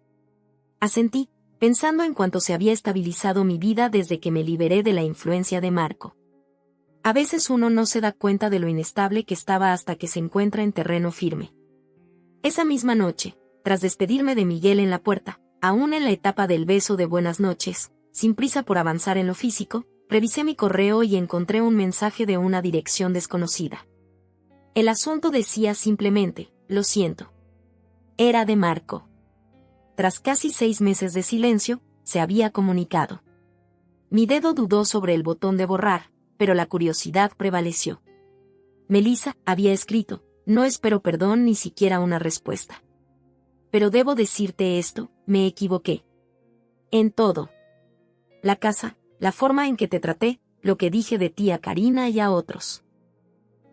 Asentí, pensando en cuánto se había estabilizado mi vida desde que me liberé de la influencia de Marco. A veces uno no se da cuenta de lo inestable que estaba hasta que se encuentra en terreno firme. Esa misma noche, tras despedirme de Miguel en la puerta, aún en la etapa del beso de buenas noches, sin prisa por avanzar en lo físico, revisé mi correo y encontré un mensaje de una dirección desconocida. El asunto decía simplemente, «Lo siento». Era de Marco. Tras casi 6 meses de silencio, se había comunicado. Mi dedo dudó sobre el botón de borrar, pero la curiosidad prevaleció. «Melissa», había escrito, «no espero perdón ni siquiera una respuesta. Pero debo decirte esto, me equivoqué. En todo. La casa, la forma en que te traté, lo que dije de ti a Karina y a otros.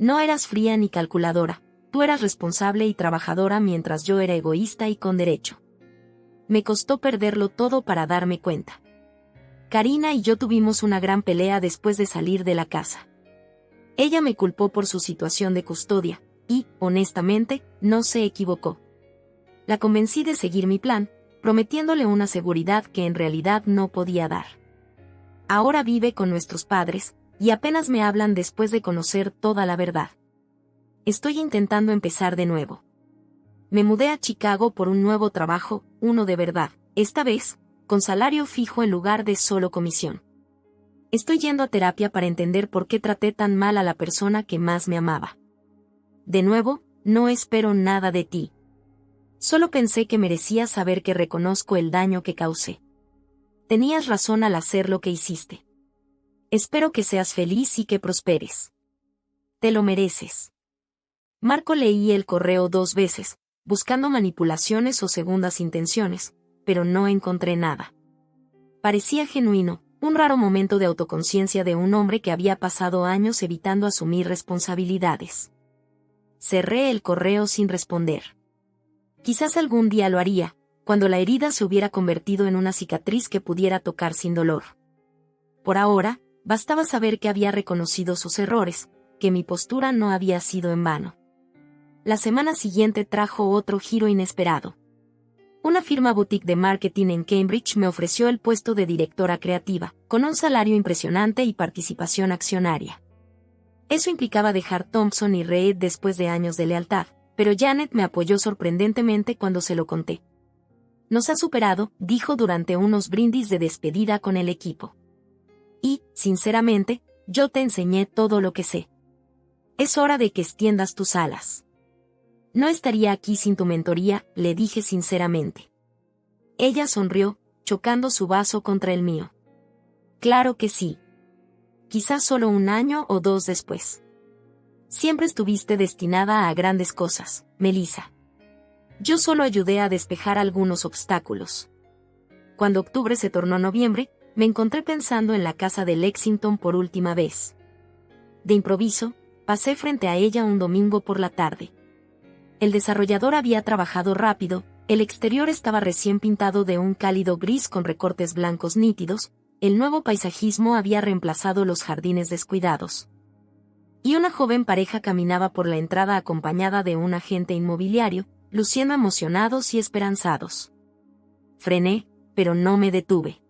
No eras fría ni calculadora, tú eras responsable y trabajadora mientras yo era egoísta y con derecho. Me costó perderlo todo para darme cuenta. Karina y yo tuvimos una gran pelea después de salir de la casa. Ella me culpó por su situación de custodia, y, honestamente, no se equivocó. La convencí de seguir mi plan, prometiéndole una seguridad que en realidad no podía dar. Ahora vive con nuestros padres, y apenas me hablan después de conocer toda la verdad. Estoy intentando empezar de nuevo. Me mudé a Chicago por un nuevo trabajo, uno de verdad, esta vez, con salario fijo en lugar de solo comisión. Estoy yendo a terapia para entender por qué traté tan mal a la persona que más me amaba. De nuevo, no espero nada de ti. Solo pensé que merecías saber que reconozco el daño que causé. Tenías razón al hacer lo que hiciste. Espero que seas feliz y que prosperes. Te lo mereces». Marco leí el correo 2 veces, buscando manipulaciones o segundas intenciones, pero no encontré nada. Parecía genuino, un raro momento de autoconciencia de un hombre que había pasado años evitando asumir responsabilidades. Cerré el correo sin responder. Quizás algún día lo haría, cuando la herida se hubiera convertido en una cicatriz que pudiera tocar sin dolor. Por ahora, bastaba saber que había reconocido sus errores, que mi postura no había sido en vano. La semana siguiente trajo otro giro inesperado. Una firma boutique de marketing en Cambridge me ofreció el puesto de directora creativa, con un salario impresionante y participación accionaria. Eso implicaba dejar Thompson y Reed después de años de lealtad, pero Janet me apoyó sorprendentemente cuando se lo conté. «Nos ha superado», dijo durante unos brindis de despedida con el equipo. «Y, sinceramente, yo te enseñé todo lo que sé. Es hora de que extiendas tus alas». «No estaría aquí sin tu mentoría», le dije sinceramente. Ella sonrió, chocando su vaso contra el mío. «Claro que sí. Quizás solo 1 año o 2 después. Siempre estuviste destinada a grandes cosas, Melissa. Yo solo ayudé a despejar algunos obstáculos». Cuando octubre se tornó noviembre, me encontré pensando en la casa de Lexington por última vez. De improviso, pasé frente a ella un domingo por la tarde. El desarrollador había trabajado rápido, el exterior estaba recién pintado de un cálido gris con recortes blancos nítidos, el nuevo paisajismo había reemplazado los jardines descuidados. Y una joven pareja caminaba por la entrada acompañada de un agente inmobiliario, luciendo emocionados y esperanzados. Frené, pero no me detuve.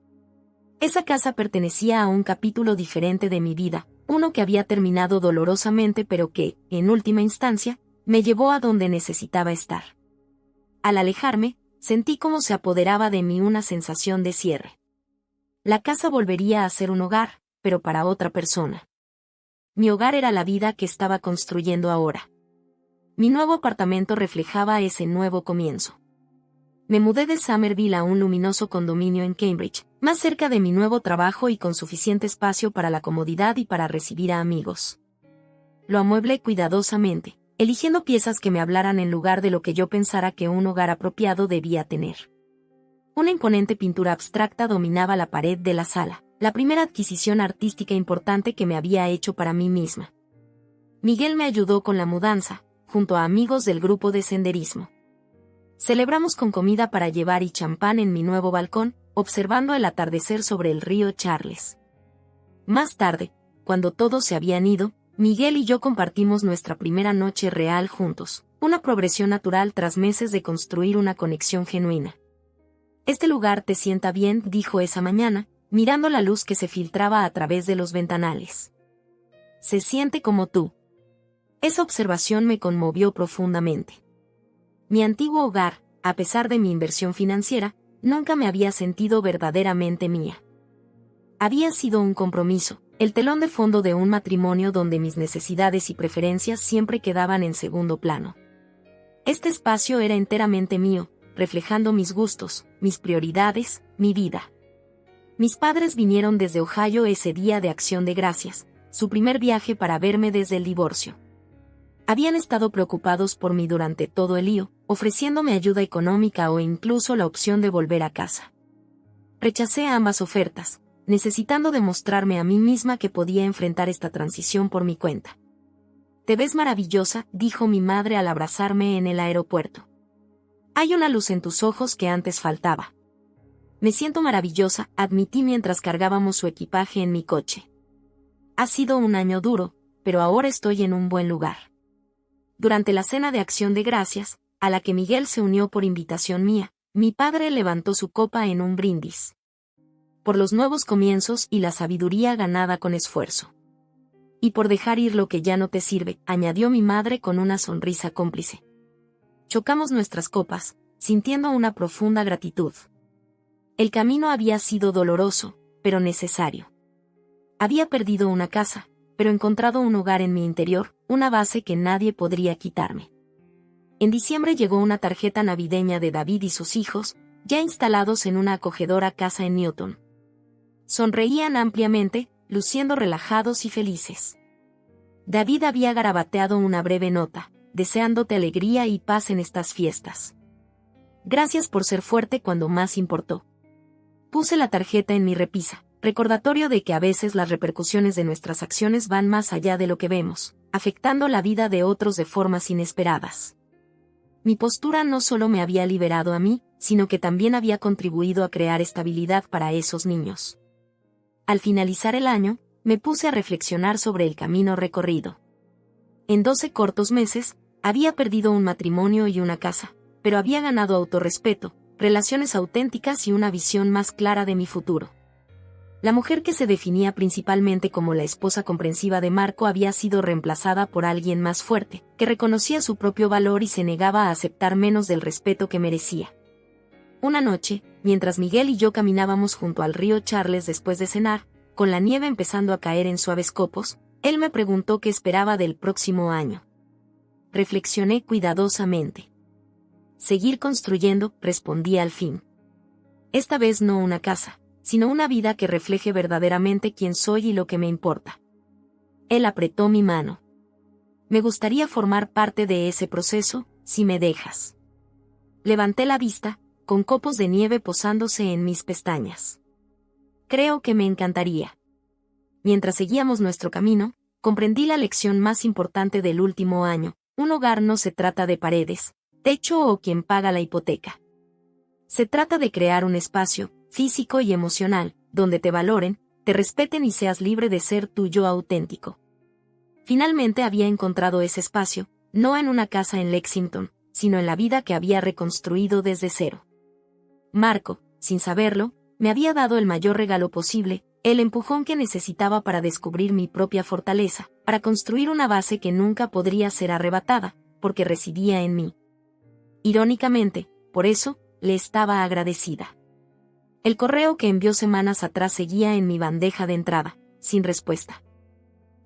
Esa casa pertenecía a un capítulo diferente de mi vida, uno que había terminado dolorosamente pero que, en última instancia, me llevó a donde necesitaba estar. Al alejarme, sentí cómo se apoderaba de mí una sensación de cierre. La casa volvería a ser un hogar, pero para otra persona. Mi hogar era la vida que estaba construyendo ahora. Mi nuevo apartamento reflejaba ese nuevo comienzo. Me mudé de Somerville a un luminoso condominio en Cambridge, más cerca de mi nuevo trabajo y con suficiente espacio para la comodidad y para recibir a amigos. Lo amueblé cuidadosamente, eligiendo piezas que me hablaran en lugar de lo que yo pensara que un hogar apropiado debía tener. Una imponente pintura abstracta dominaba la pared de la sala, la primera adquisición artística importante que me había hecho para mí misma. Miguel me ayudó con la mudanza, junto a amigos del grupo de senderismo. Celebramos con comida para llevar y champán en mi nuevo balcón, observando el atardecer sobre el río Charles. Más tarde, cuando todos se habían ido, Miguel y yo compartimos nuestra primera noche real juntos, una progresión natural tras meses de construir una conexión genuina. «Este lugar te sienta bien», dijo esa mañana, mirando la luz que se filtraba a través de los ventanales. «Se siente como tú». Esa observación me conmovió profundamente. Mi antiguo hogar, a pesar de mi inversión financiera, nunca me había sentido verdaderamente mía. Había sido un compromiso, el telón de fondo de un matrimonio donde mis necesidades y preferencias siempre quedaban en segundo plano. Este espacio era enteramente mío, reflejando mis gustos, mis prioridades, mi vida. Mis padres vinieron desde Ohio ese día de Acción de Gracias, su primer viaje para verme desde el divorcio. Habían estado preocupados por mí durante todo el lío, ofreciéndome ayuda económica o incluso la opción de volver a casa. Rechacé ambas ofertas, necesitando demostrarme a mí misma que podía enfrentar esta transición por mi cuenta. «Te ves maravillosa», dijo mi madre al abrazarme en el aeropuerto. «Hay una luz en tus ojos que antes faltaba». «Me siento maravillosa», admití mientras cargábamos su equipaje en mi coche. «Ha sido un año duro, pero ahora estoy en un buen lugar». Durante la cena de Acción de Gracias, a la que Miguel se unió por invitación mía, mi padre levantó su copa en un brindis. Por los nuevos comienzos y la sabiduría ganada con esfuerzo. Y por dejar ir lo que ya no te sirve, añadió mi madre con una sonrisa cómplice. Chocamos nuestras copas, sintiendo una profunda gratitud. El camino había sido doloroso, pero necesario. Había perdido una casa, pero encontrado un hogar en mi interior, una base que nadie podría quitarme. En diciembre llegó una tarjeta navideña de David y sus hijos, ya instalados en una acogedora casa en Newton. Sonreían ampliamente, luciendo relajados y felices. David había garabateado una breve nota, deseándote alegría y paz en estas fiestas. Gracias por ser fuerte cuando más importó. Puse la tarjeta en mi repisa, recordatorio de que a veces las repercusiones de nuestras acciones van más allá de lo que vemos, afectando la vida de otros de formas inesperadas. Mi postura no solo me había liberado a mí, sino que también había contribuido a crear estabilidad para esos niños. Al finalizar el año, me puse a reflexionar sobre el camino recorrido. En 12 cortos meses, había perdido un matrimonio y una casa, pero había ganado autorrespeto, relaciones auténticas y una visión más clara de mi futuro. La mujer que se definía principalmente como la esposa comprensiva de Marco había sido reemplazada por alguien más fuerte, que reconocía su propio valor y se negaba a aceptar menos del respeto que merecía. Una noche, mientras Miguel y yo caminábamos junto al río Charles después de cenar, con la nieve empezando a caer en suaves copos, él me preguntó qué esperaba del próximo año. Reflexioné cuidadosamente. «Seguir construyendo», respondí al fin. «Esta vez no una casa, sino una vida que refleje verdaderamente quién soy y lo que me importa». Él apretó mi mano. «Me gustaría formar parte de ese proceso, si me dejas». Levanté la vista, con copos de nieve posándose en mis pestañas. «Creo que me encantaría». Mientras seguíamos nuestro camino, comprendí la lección más importante del último año: un hogar no se trata de paredes, techo o quien paga la hipoteca. Se trata de crear un espacio, físico y emocional, donde te valoren, te respeten y seas libre de ser tu yo auténtico. Finalmente había encontrado ese espacio, no en una casa en Lexington, sino en la vida que había reconstruido desde cero. Marco, sin saberlo, me había dado el mayor regalo posible, el empujón que necesitaba para descubrir mi propia fortaleza, para construir una base que nunca podría ser arrebatada, porque residía en mí. Irónicamente, por eso, le estaba agradecida. El correo que envió semanas atrás seguía en mi bandeja de entrada, sin respuesta.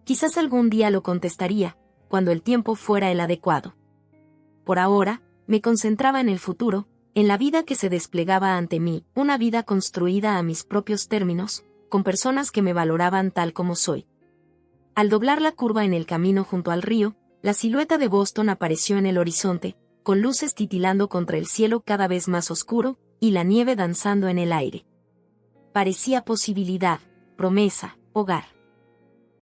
Quizás algún día lo contestaría, cuando el tiempo fuera el adecuado. Por ahora, me concentraba en el futuro, En la vida que se desplegaba ante mí, una vida construida a mis propios términos, con personas que me valoraban tal como soy. Al doblar la curva en el camino junto al río, la silueta de Boston apareció en el horizonte, con luces titilando contra el cielo cada vez más oscuro, y la nieve danzando en el aire. Parecía posibilidad, promesa, hogar.